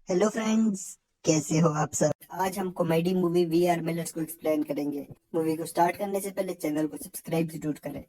Hello friends, कैसे हो आप सब। आज हम comedy movie we are Millers को एक्सप्लेन करेंगे। मूवी को स्टार्ट करने से पहले चैनल को सब्सक्राइब जरूर करें।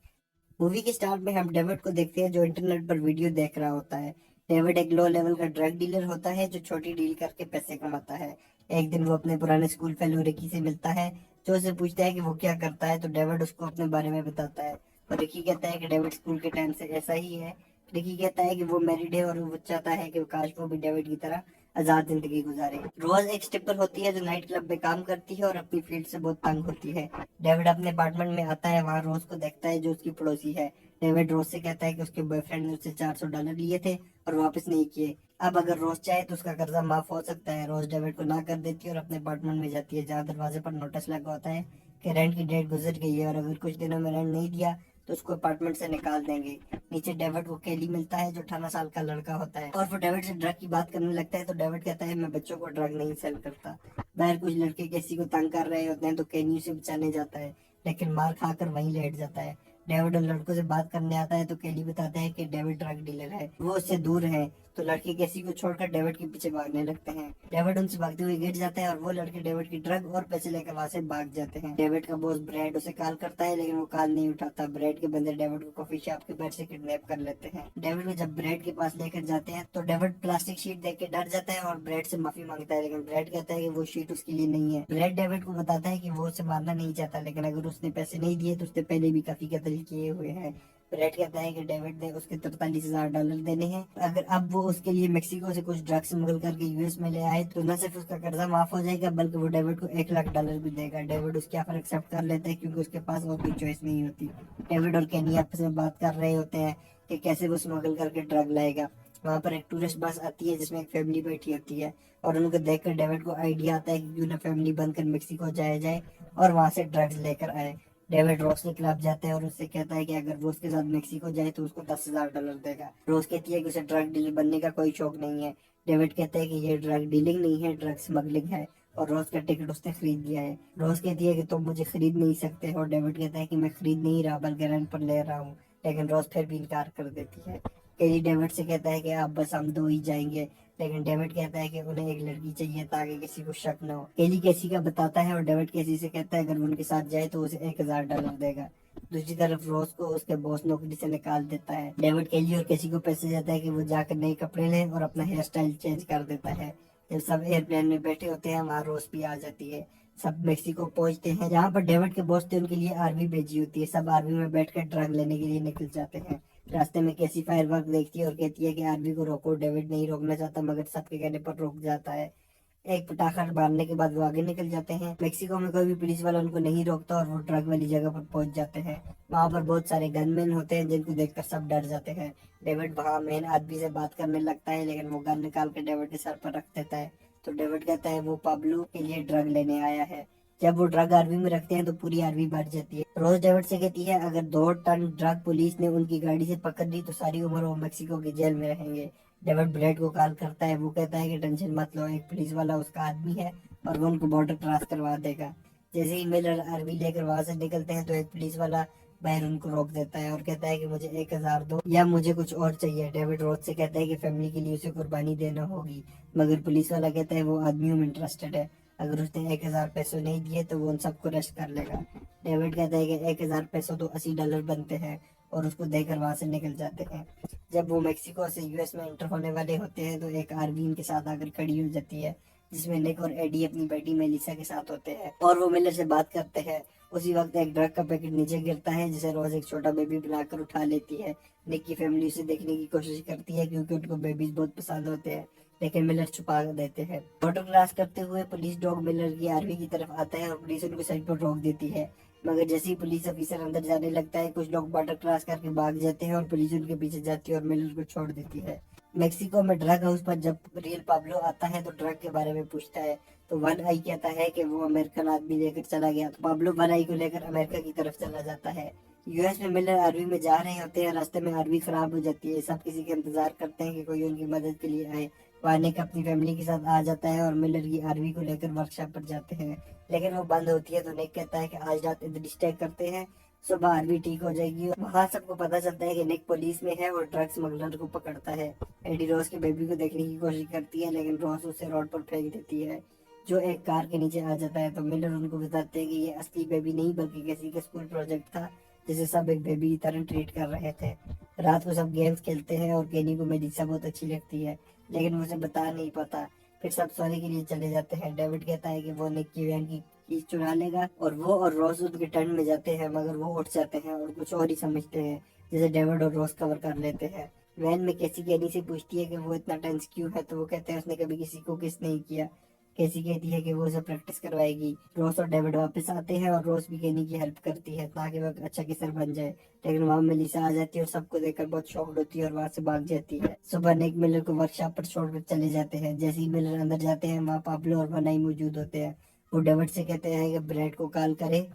मूवी के स्टार्ट में हम डेविड को देखते हैं जो इंटरनेट पर वीडियो देख रहा होता है। डेविड एक लो लेवल का ड्रग डीलर होता है जो छोटी डील करके पैसे कमाता है। एक दिन वो अपने पुराने स्कूल फेलो रिकी से मिलता है जो उसे पूछता है कि वो क्या करता है, तो डेविड उसको अपने बारे में बताता है। और रिकी कहता है कि डेविड स्कूल के टाइम से ऐसा ही है। रिकी कहता है कि वो मैरिड है और वो चाहता है कि काश वो भी डेविड की तरह आजाद जिंदगी गुजारे। रोज एक स्ट्रिपर होती है जो नाइट क्लब में काम करती है और अपनी फील्ड से बहुत तंग होती है। डेविड अपने अपार्टमेंट में आता है, वहाँ रोज को देखता है जो उसकी पड़ोसी है। डेविड रोज से कहता है कि उसके बॉयफ्रेंड ने उससे $400 लिए थे और वापस नहीं किए। अब अगर रोज चाहे तो उसका कर्जा माफ हो सकता है। रोज डेविड को ना कर देती है और अपने अपार्टमेंट में जाती है जहाँ दरवाजे पर नोटिस लगा होता है कि रेंट की डेट गुजर गई है और अगर कुछ दिनों में रेंट नहीं दिया तो उसको अपार्टमेंट से निकाल देंगे। नीचे डेविड को केली मिलता है जो 18 साल का लड़का होता है और वो डेविड से ड्रग की बात करने लगता है। तो डेविड कहता है मैं बच्चों को ड्रग नहीं सेल करता। बाहर कुछ लड़के किसी को तंग कर रहे होते हैं तो केनी उसे बचाने जाता है लेकिन मार खाकर वहीं लेट जाता है। डेविड उन लड़कों से बात करने आता है तो केली बताता है कि डेविड ड्रग डीलर है, वो उससे दूर है। तो लड़के केसी को छोड़कर डेविड के पीछे भागने लगते हैं। डेविड उनसे भागते हुए गिर जाता है और वो लड़के डेविड की ड्रग और पैसे लेकर वहां से भाग जाते हैं। डेविड का बॉस ब्रैड उसे कॉल करता है लेकिन वो कॉल नहीं उठाता। ब्रैड के बंदे डेविड को कॉफी शॉप के बेड से किडनैप कर लेते हैं। डेविड को जब ब्रैड के पास लेकर जाते हैं तो डेविड प्लास्टिक शीट देख के डर जाता है और ब्रैड से माफी मांगता है लेकिन ब्रैड कहता है कि वो शीट उसके लिए नहीं है। ब्रैड डेविड को बताता है कि वो उसे मारना नहीं चाहता लेकिन अगर उसने पैसे नहीं दिए तो उसने पहले भी काफी कत्ल किए हुए हैं। ब्रैड कहता है कि डेविड ने उसके $43,000 देने हैं। अगर अब वो उसके लिए मेक्सिको से कुछ ड्रग्स स्मगल करके यूएस में ले आए तो न सिर्फ उसका कर्जा माफ हो जाएगा बल्कि वो डेविड को $1 लाख भी देगा। डेविड उसकी ऑफर एक्सेप्ट कर लेता है क्योंकि उसके पास और कोई चॉइस नहीं होती। डेविड और केनी आपस में बात कर रहे होते हैं कि कैसे वो स्मगल करके ड्रग लाएगा। वहाँ पर एक टूरिस्ट बस आती है जिसमें एक फैमिली बैठी होती है और उनको देखकर डेविड को आइडिया आता है कि क्यों ना फैमिली बनकर मेक्सिको जाया जाए और वहां से ड्रग्स लेकर आए। डेविड रोज के खिलाफ जाता है और उससे कहता है कि अगर वो उसके साथ मेक्सिको जाए तो उसको $10,000 देगा। रोज कहती है कि उसे ड्रग डीलर बनने का कोई शौक नहीं है। डेविड कहता है कि ये ड्रग डीलिंग नहीं है, ड्रग स्मगलिंग है और रोज का टिकट उसने खरीद लिया है। रोज कहती है कि तुम मुझे खरीद नहीं सकते और डेविड कहता है कि मैं खरीद नहीं रहा बल्कि रेंट पर ले रहा हूँ, लेकिन रोज फिर भी इनकार कर देती है। केली डेविड से कहता है कि आप बस हम दो ही जाएंगे लेकिन डेविड कहता है कि उन्हें एक लड़की चाहिए ताकि किसी को शक न हो। केली केसी का बताता है और डेविड केसी से कहता है अगर वो उनके साथ जाए तो उसे $1,000 देगा। दूसरी तरफ रोज को उसके बॉस नौकरी से निकाल देता है। डेविड केली और केसी को पैसे देता है कि वो जाकर नए कपड़े लें और अपना हेयर स्टाइल चेंज कर देता है। जब सब एयरप्लेन में बैठे होते हैं वहाँ रोज भी आ जाती है। सब मेक्सिको पहुंचते हैं जहाँ पर डेविड के बॉस ने उनके लिए आर्मी भेजी होती है। सब आर्मी में बैठकर ड्रग लेने के लिए निकल जाते हैं। रास्ते में कैसी फायर वर्क देखती है और कहती है कि आर्मी को रोको। डेविड नहीं रोकना चाहता मगर सबके कहने पर रुक जाता है। एक पटाखा मारने के बाद वो आगे निकल जाते हैं। मेक्सिको में कोई भी पुलिस वाला उनको नहीं रोकता और वो ड्रग वाली जगह पर पहुंच जाते हैं। वहां पर बहुत सारे गनमैन होते हैं जिनको देखकर सब डर जाते हैं। डेविड वहां मेन आदमी से बात करने लगता है लेकिन वो गन निकाल कर डेविड के सर पर रख देता है। तो डेविड कहता है वो पाब्लो के लिए ड्रग लेने आया है। जब वो ड्रग आर्मी में रखते हैं तो पूरी आर्मी बढ़ जाती है। रोज डेविड से कहती है अगर 2 टन ड्रग पुलिस ने उनकी गाड़ी से पकड़ ली तो सारी उम्र वो मेक्सिको की जेल में रहेंगे। डेविड ब्रेड को कॉल करता है, वो कहता है कि टेंशन मत लो, एक पुलिस वाला उसका आदमी है और वो उनको बॉर्डर क्रॉस करवा देगा। जैसे ही मिलर आर्मी लेकर वहां से निकलते हैं तो एक पुलिस वाला बाहर उनको रोक देता है और कहता है कि मुझे 1,000 दो या मुझे कुछ और चाहिए। डेविड रोज से कहता है कि फैमिली के लिए उसे कुर्बानी देना होगी मगर पुलिस वाला कहता है वो आदमियों में इंटरेस्टेड है, अगर उसने 1,000 पैसों नहीं दिए तो वो उन सबको अरेस्ट कर लेगा। डेविड कहता है कि 1,000 पैसों तो $80 बनते हैं और उसको देकर वहां से निकल जाते हैं। जब वो मेक्सिको से यूएस में एंटर होने वाले होते हैं तो एक आरवी इनके साथ आकर खड़ी हो जाती है जिसमें निक और एडी अपनी बेटी मेलिसा के साथ होते हैं और वो मिलर से बात करते हैं। उसी वक्त एक ड्रग का पैकेट नीचे गिरता है जिसे रोज एक छोटा बेबी बनाकर उठा लेती है। निक की फैमिली उसे देखने की कोशिश करती है क्योंकि उनको बेबीज बहुत पसंद होते हैं लेकिन मिलर छुपा देते हैं। बॉर्डर क्रॉस करते हुए पुलिस डॉग मिलर की आर्मी की तरफ आता है और पुलिस उनको साइड पर रोक देती है मगर जैसे ही पुलिस ऑफिसर अंदर जाने लगता है कुछ लोग बॉर्डर क्रॉस करके भाग जाते हैं और पुलिस उनके पीछे जाती है और मिलर को छोड़ देती है। मेक्सिको में ड्रग हाउस पर जब रियल पाब्लो आता है तो ड्रग के बारे में पूछता है तो वन आई कहता है कि वो अमेरिकन आदमी लेकर चला गया। तो पाब्लो वन आई को लेकर अमेरिका की तरफ चला जाता है। यूएस में मिलर आर्मी में जा रहे होते हैं, रास्ते में आर्मी खराब हो जाती है। सब किसी के इंतजार करते हैं कि कोई उनकी मदद के लिए आए। वानिक अपनी फैमिली के साथ आ जाता है और मिलर की आर्मी को लेकर वर्कशॉप पर जाते हैं लेकिन वो बंद होती है। तो निक कहता है कि आज रात इधर स्टे करते हैं सुबह आरवी ठीक हो जाएगी। वहाँ सबको पता चलता है कि निक पुलिस में है और ड्रग स्मगलर को पकड़ता है। एडी रोज के बेबी को देखने की कोशिश करती है, लेकिन रोज उसे रोड पर फेंक देती है, जो एक कार के नीचे आ जाता है। तो मिलर उनको बताते हैं कि ये असली बेबी नहीं बल्कि किसी का स्कूल प्रोजेक्ट था, जिसे सब एक बेबी की तरह ट्रीट कर रहे थे। रात को सब गेम्स खेलते हैं और केनी को मेलिसा बहुत अच्छी लगती है, लेकिन वो उसे बता नहीं पाता। फिर सब सोने के लिए चले जाते हैं। डेविड कहता है कि वो निक की वैन की चुरा लेगा, और वो और रोज उनके टर्न में जाते हैं, मगर वो उठ जाते हैं और कुछ और ही समझते हैं, जिसे डेविड और रोज कवर कर लेते हैं। वैन में कैसी केनी से पूछती है कि वो इतना टेंस क्यों है, तो वो कहते हैं उसने कभी किसी को किस नहीं किया। कैसी कहती है कि वो उसे प्रैक्टिस करवाएगी। रोज और डेविड वापस आते हैं और रोज भी केनी की हेल्प करती है ताकि वो अच्छा किसर बन जाए, लेकिन वहाँ मेलिसा आ जाती है और सबको देखकर बहुत शॉक्ड होती है और वहाँ से भाग जाती है। सुबह निक मिलर को वर्कशॉप पर छोड़कर चले जाते हैं। जैसे ही मिलर अंदर जाते हैं, वहाँ पाब्लो और बनाई मौजूद होते हैं। वो डेविड से कहते हैं कि ब्रेड को कॉल करे,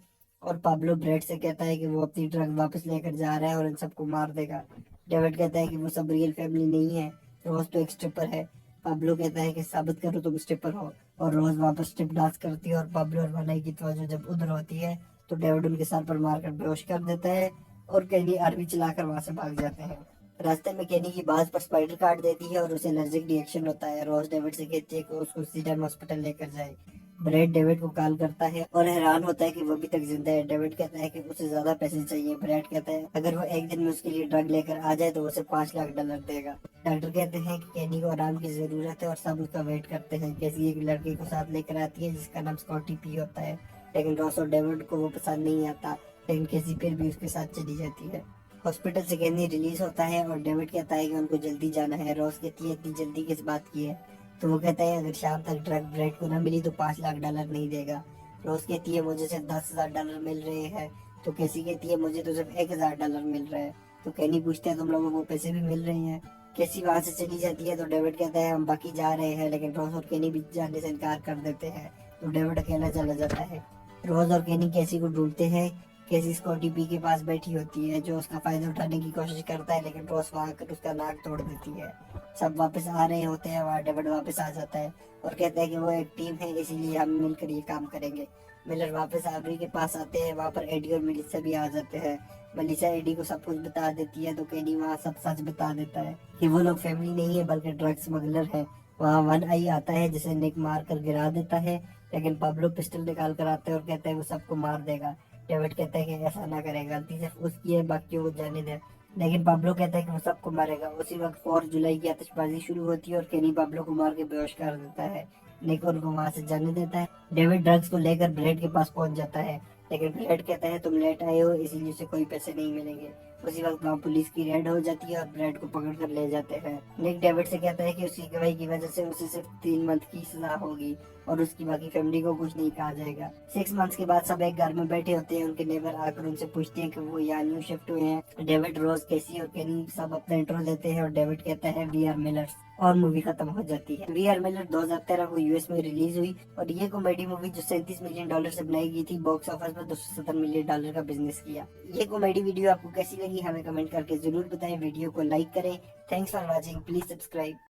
और पाब्लो ब्रेड से कहता है कि वो अपनी ट्रक वापस लेकर जा रहा है और इन सबको मार देगा। डेविड कहता है कि वो सब रियल फैमिली नहीं है, रोज तो एक स्ट्रिपर है। पाब्लो कहता है कि साबित करो तुम स्ट्रिपर हो, और रोज वापस स्ट्रिप डांस करती है। और पाब्लो और बनाई की तवज्जो जब उधर होती है, तो डेविड उनके सर पर मारकर बेहोश कर देता है, और केनी आरवी चलाकर वहां से भाग जाते हैं। रास्ते में केनी की बाज पर स्पाइडर काट देती है और उसे एलर्जिक रिएक्शन होता है। रोज डेविड से कहती है कि उसको उसी टाइम हॉस्पिटल लेकर जाए। ब्रेड डेविड को कॉल करता है और हैरान होता है कि वो अभी तक जिंदा है। डेविड कहता है कि उसे ज्यादा पैसे चाहिए। ब्रेड कहता है अगर वो एक दिन में उसके लिए ड्रग लेकर आ जाए तो उसे $5 लाख देगा। डॉक्टर कहते हैं कि केनी को आराम की जरूरत है और सब उसका वेट करते हैं। कैसी एक लड़की को साथ लेकर आती है जिसका नाम स्कॉटी पी होता है, लेकिन रॉस और डेविड को वो पसंद नहीं आता, लेकिन कैसी फिर भी उसके साथ चली जाती है। हॉस्पिटल से केनी रिलीज होता है और डेविड कहता है कि उनको जल्दी जाना है। रॉस कहती है इतनी जल्दी किस बात की है, तो वो कहता है अगर शाम तक ड्रग ब्रेड को ना मिली तो $5 लाख नहीं देगा। रोज कहती है मुझे सिर्फ $10,000 मिल रहे हैं, तो कैसी कहती है मुझे तो सिर्फ $1,000 मिल रहा है। तो कैनी पूछता है तुम लोगों को पैसे भी मिल रहे हैं। कैसी वहां से चली जाती है, तो डेविड कहता है हम बाकी जा रहे हैं, लेकिन रोज और केनी भी जाने से इनकार कर देते हैं। तो डेविड अकेला चला जाता है। रोज और केनी कैसी को ढूंढते हैं। कैसी स्कॉटी पी के पास बैठी होती है, जो उसका फायदा उठाने की कोशिश करता है, लेकिन रोज वहां आकर उसका नाक तोड़ देती है। सब वापस आ रहे होते हैं, वहाँ डेविड वापस आ जाता है और कहता है कि वो एक टीम है, इसीलिए हम मिलकर ये काम करेंगे। मिलर वापस आबरी के पास आते हैं, वहाँ पर एडी और मेलिसा भी आ जाते हैं। मेलिसा एडी को सब कुछ बता देती है, तो केनी वहाँ सब सच बता देता है कि वो लोग फैमिली नहीं है बल्कि ड्रग स्मगलर है। वहाँ वन आई आता है जिसे निक मार कर गिरा देता है, लेकिन पाब्लो पिस्टल निकाल कर आता है और कहता है वो सबको मार देगा। डेविड कहता है कि ऐसा ना करे, गलती सिर्फ उसकी है, बाकियों को जाने दे। लेकिन पाब्लो कहता है कि वो सबको मारेगा। उसी वक्त 4 जुलाई की आतिशबाजी शुरू होती है और केनी पाब्लो को मार के बेहोश कर देता है। निक उनको वहां से जाने देता है। डेविड ड्रग्स को लेकर ब्लेड के पास पहुंच जाता है, लेकिन ब्लेड कहता है तुम लेट आए हो इसीलिए उसे कोई पैसे नहीं मिलेंगे। उसी वक्त वहाँ पुलिस की रेड हो जाती है और ब्लेड को पकड़ कर ले जाते हैं। निक डेविड से कहता है कि उसकी गवाही की वजह से उसे सिर्फ 3 मंथ की सजा होगी और उसकी बाकी फैमिली को कुछ नहीं कहा जाएगा। 6 मंथ्स के बाद सब एक घर में बैठे होते हैं। उनके नेबर आकर उनसे पूछते हैं कि वो यहाँ न्यू शिफ्ट हुए हैं। डेविड, रोज, कैसी और केनी सब अपना इंट्रो देते हैं और डेविड कहता है वी आर मिलर्स, और मूवी खत्म हो जाती है। वी आर मिलर 2013 को यूएस में रिलीज हुई और ये कॉमेडी मूवी जो $37 मिलियन से बनाई गई थी, बॉक्स ऑफिस पर $270 मिलियन का बिजनेस किया। ये कॉमेडी वीडियो आपको कैसी लगी हमें कमेंट करके जरूर बताएं। वीडियो को लाइक करें। Thanks for watching, please subscribe.